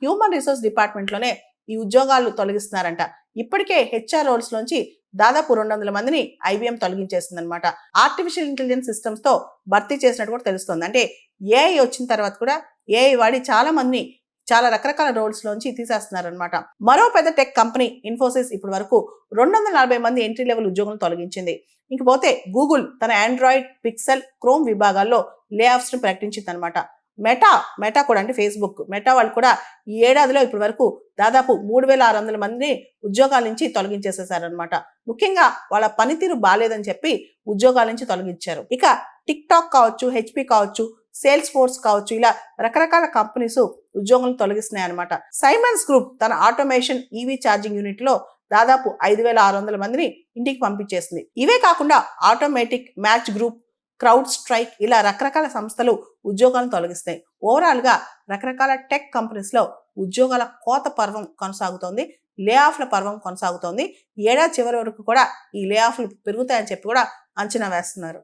Human resource department లోనే ఈ ఉద్యోగాలు తొలగిస్తున్నారంట. ఇప్పటికే హెచ్ఆర్ రోల్స్ లోంచి దాదాపు 200 మందిని ఐబీఎం తొలగించేసింది అనమాట. ఆర్టిఫిషియల్ ఇంటెలిజెన్స్ సిస్టమ్స్ తో భర్తీ చేసినట్టు కూడా తెలుస్తుంది. అంటే ఏఐ వచ్చిన తర్వాత కూడా ఏఐ వాడి చాలా రకరకాల రోల్స్ లోంచి తీసేస్తున్నారు అనమాట. మరో పెద్ద టెక్ కంపెనీ ఇన్ఫోసిస్ ఇప్పటి వరకు 240 మంది ఎంట్రీ లెవెల్ ఉద్యోగులను తొలగించింది. ఇంకపోతే గూగుల్ తన ఆండ్రాయిడ్, పిక్సెల్, క్రోమ్ విభాగాల్లో లే ఆఫ్స్ ను ప్రకటించింది అనమాట. మెటా కూడా అంటే ఫేస్బుక్ మెటా వాళ్ళు కూడా ఈ ఏడాదిలో ఇప్పటి వరకు దాదాపు 3600 మందిని ఉద్యోగాల నుంచి తొలగించేసేసారనమాట. ముఖ్యంగా వాళ్ళ పనితీరు బాలేదని చెప్పి ఉద్యోగాల నుంచి తొలగించారు. ఇక టిక్ టాక్ కావచ్చు, హెచ్పి కావచ్చు, సేల్స్ ఫోర్స్ కావచ్చు, ఇలా రకరకాల కంపెనీస్ ఉద్యోగులను తొలగిస్తున్నాయి అనమాట. సైమన్స్ గ్రూప్ తన ఆటోమేషన్ ఈవీ ఛార్జింగ్ యూనిట్ లో దాదాపు 5600 మందిని ఇంటికి పంపించేసింది. ఇవే కాకుండా automatic, match group, crowd strike ఇలా రకరకాల సంస్థలు ఉద్యోగాలను తొలగిస్తాయి. ఓవరాల్ గా రకరకాల టెక్ కంపెనీస్ లో ఉద్యోగాల కోత పర్వం కొనసాగుతోంది, లే ఆఫ్ల పర్వం కొనసాగుతోంది. ఏడాది చివరి వరకు కూడా ఈ లే ఆఫ్లు పెరుగుతాయని చెప్పి కూడా అంచనా వేస్తున్నారు.